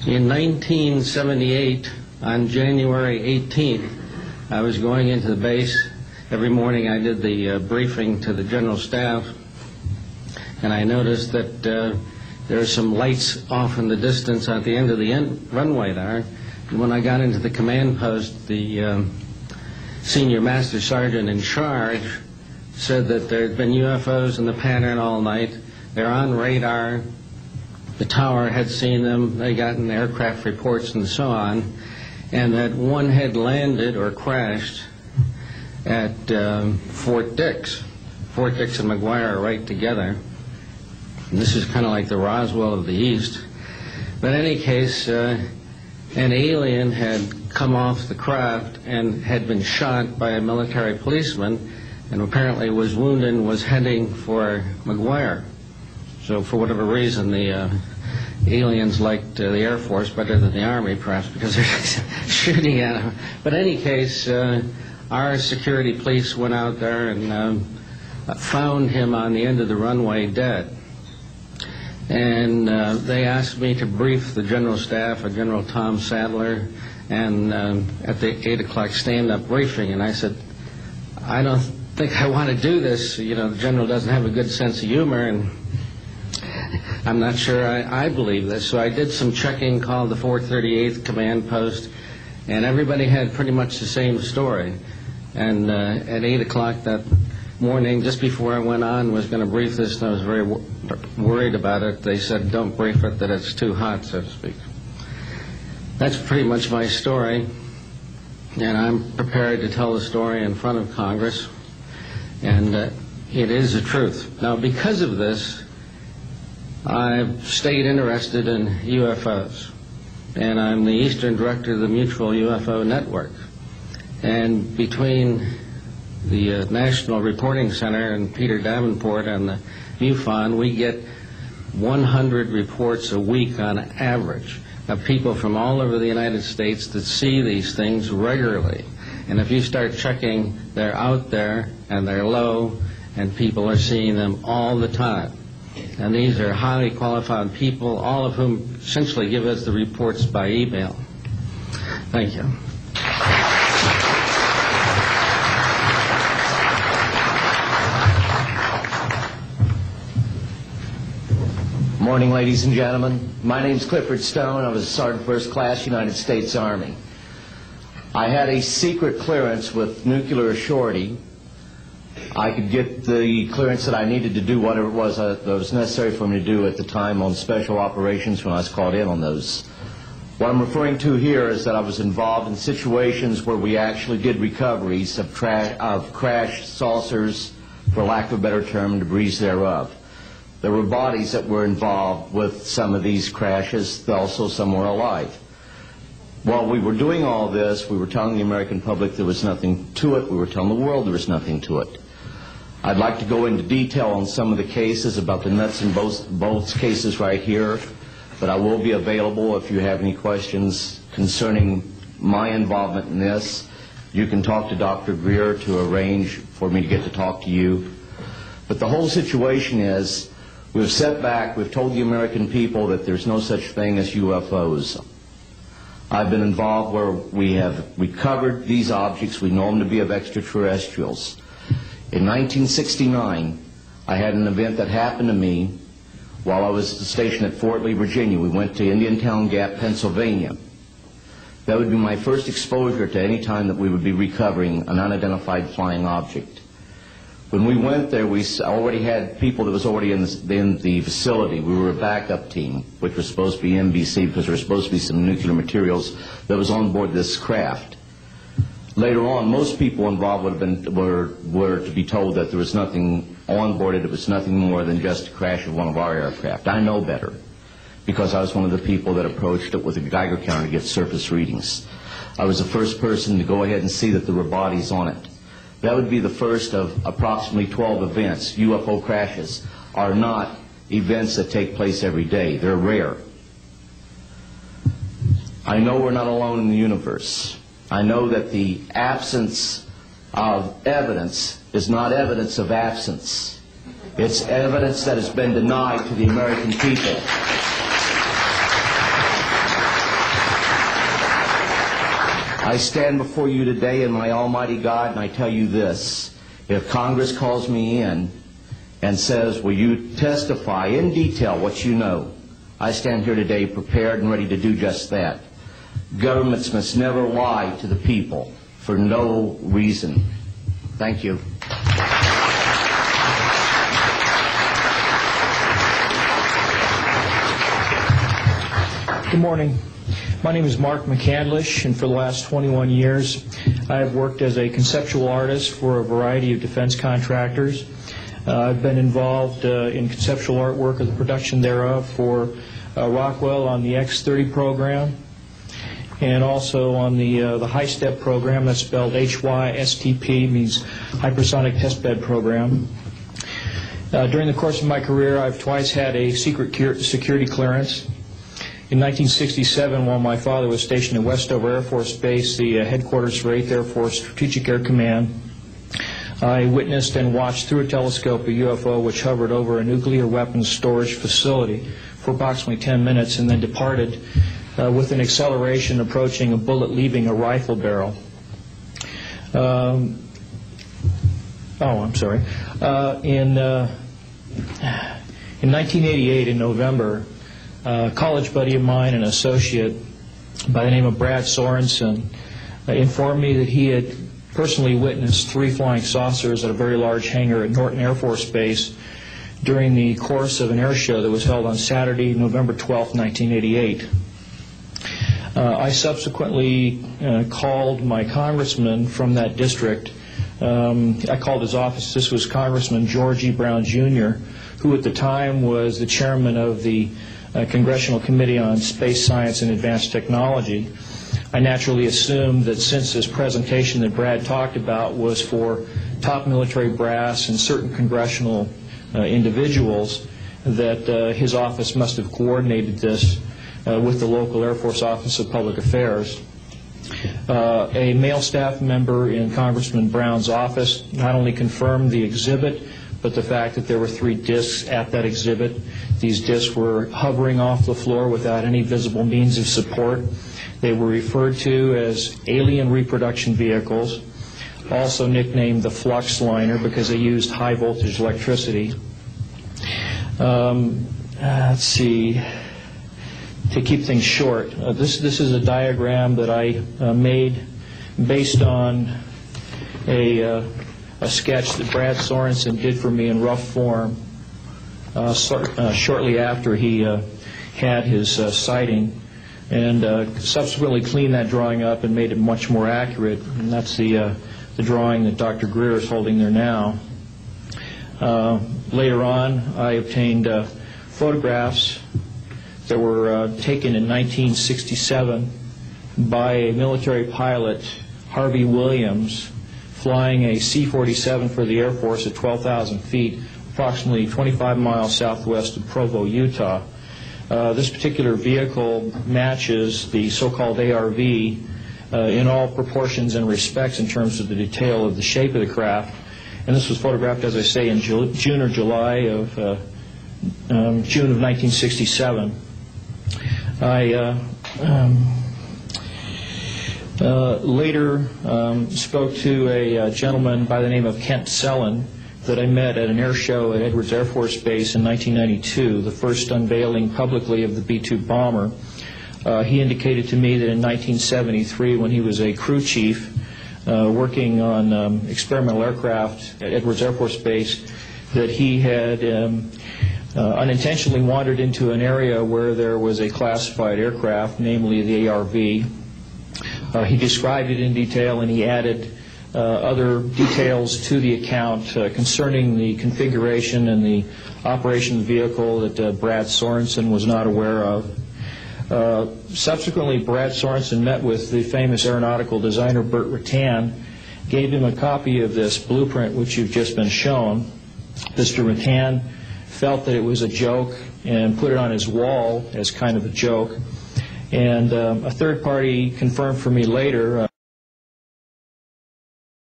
In 1978, on January 18th, I was going into the base. Every morning I did the briefing to the general staff, and I noticed that there are some lights off in the distance at the end of the runway there. And when I got into the command post, the senior master sergeant in charge said that there had been UFOs in the pattern all night. They're on radar. The tower had seen them. They gotten aircraft reports and so on. And that one had landed or crashed at Fort Dix. Fort Dix and McGuire are right together. And this is kind of like the Roswell of the East. But in any case, an alien had come off the craft and had been shot by a military policeman, and apparently was wounded and was heading for McGuire. So for whatever reason, the aliens liked the Air Force better than the Army, perhaps because they're shooting at them. But in any case, our security police went out there and found him on the end of the runway dead. And they asked me to brief the general staff, General Tom Sadler, and at the 8 o'clock stand-up briefing. And I said, I don't think I want to do this. You know, the general doesn't have a good sense of humor, and I'm not sure I believe this. So I did some checking, called the 438th command post, and everybody had pretty much the same story. And at 8 o'clock that morning, just before I went on, was going to brief this, and I was very worried about it. They said, don't brief it, that it's too hot, so to speak. That's pretty much my story, and I'm prepared to tell the story in front of Congress, and it is the truth. Now, because of this, I've stayed interested in UFOs, and I'm the Eastern Director of the Mutual UFO Network. And between the National Reporting Center and Peter Davenport and the MUFON, we get 100 reports a week on average of people from all over the United States that see these things regularly. And if you start checking, they're out there and they're low, and people are seeing them all the time. And these are highly qualified people, all of whom essentially give us the reports by email. Thank you. Morning, ladies and gentlemen. My name's Clifford Stone. I was a Sergeant First Class, United States Army. I had a secret clearance with nuclear surety. I could get the clearance that I needed to do whatever it was that was necessary for me to do at the time on special operations when I was called in on those. What I'm referring to here is that I was involved in situations where we actually did recoveries of crashed saucers, for lack of a better term, debris thereof. There were bodies that were involved with some of these crashes, also some were alive. While we were doing all this, we were telling the American public there was nothing to it. We were telling the world there was nothing to it. I'd like to go into detail on some of the cases, about the nuts and bolts cases right here, but I will be available if you have any questions concerning my involvement in this. You can talk to Dr. Greer to arrange for me to get to talk to you. But the whole situation is, we've set back, we've told the American people that there's no such thing as UFOs. I've been involved where we have recovered these objects. We know them to be of extraterrestrials. In 1969, I had an event that happened to me while I was stationed at Fort Lee, Virginia. We went to Indiantown Gap, Pennsylvania. That would be my first exposure to any time that we would be recovering an unidentified flying object. When we went there, we already had people that was already in the facility. We were a backup team, which was supposed to be NBC, because there was supposed to be some nuclear materials that was on board this craft. Later on, most people involved were to be told that there was nothing on board it. It was nothing more than just a crash of one of our aircraft. I know better, because I was one of the people that approached it with a Geiger counter to get surface readings. I was the first person to go ahead and see that there were bodies on it. That would be the first of approximately 12 events. UFO crashes are not events that take place every day. They're rare. I know we're not alone in the universe. I know that the absence of evidence is not evidence of absence. It's evidence that has been denied to the American people. I stand before you today in my almighty God, and I tell you this. If Congress calls me in and says, will you testify in detail what you know, I stand here today prepared and ready to do just that. Governments must never lie to the people for no reason. Thank you. Good morning. My name is Mark McCandlish, and for the last 21 years I have worked as a conceptual artist for a variety of defense contractors. I've been involved in conceptual artwork of the production thereof for Rockwell on the X-30 program, and also on the high-step program. That's spelled HYSTP, means Hypersonic Testbed Program. During the course of my career, I've twice had a secret security clearance. In 1967, while my father was stationed at Westover Air Force Base, the headquarters for 8th Air Force Strategic Air Command, I witnessed and watched through a telescope a UFO which hovered over a nuclear weapons storage facility for approximately 10 minutes and then departed with an acceleration approaching a bullet leaving a rifle barrel. In 1988, in November, a college buddy of mine, an associate by the name of Brad Sorensen, informed me that he had personally witnessed 3 flying saucers at a very large hangar at Norton Air Force Base during the course of an air show that was held on Saturday, November 12, 1988. I subsequently called my congressman from that district. I called his office. This was Congressman George E. Brown, Jr., who at the time was the chairman of the Congressional Committee on Space Science and Advanced Technology. I naturally assumed that since this presentation that Brad talked about was for top military brass and certain congressional individuals, that his office must have coordinated this with the local Air Force Office of Public Affairs. A male staff member in Congressman Brown's office not only confirmed the exhibit, but the fact that there were 3 discs at that exhibit. These discs were hovering off the floor without any visible means of support. They were referred to as alien reproduction vehicles, also nicknamed the flux liner because they used high voltage electricity. Let's see. To keep things short, this is a diagram that I made based on a sketch that Brad Sorensen did for me in rough form shortly after he had his sighting, and subsequently cleaned that drawing up and made it much more accurate. And that's the drawing that Dr. Greer is holding there now. Later on, I obtained photographs that were taken in 1967 by a military pilot, Harvey Williams, flying a C-47 for the Air Force at 12,000 feet, approximately 25 miles southwest of Provo, Utah. This particular vehicle matches the so-called ARV in all proportions and respects in terms of the detail of the shape of the craft. And this was photographed, as I say, in June or July of June of 1967. I later spoke to a gentleman by the name of Kent Sellen that I met at an air show at Edwards Air Force Base in 1992, the first unveiling publicly of the B-2 bomber. He indicated to me that in 1973, when he was a crew chief working on experimental aircraft at Edwards Air Force Base, that he had unintentionally wandered into an area where there was a classified aircraft, namely the ARV. He described it in detail, and he added other details to the account concerning the configuration and the operation of the vehicle that Brad Sorensen was not aware of. Subsequently, Brad Sorensen met with the famous aeronautical designer Burt Rutan, gave him a copy of this blueprint which you've just been shown. Mr. Rutan felt that it was a joke and put it on his wall as kind of a joke. And a third party confirmed for me later,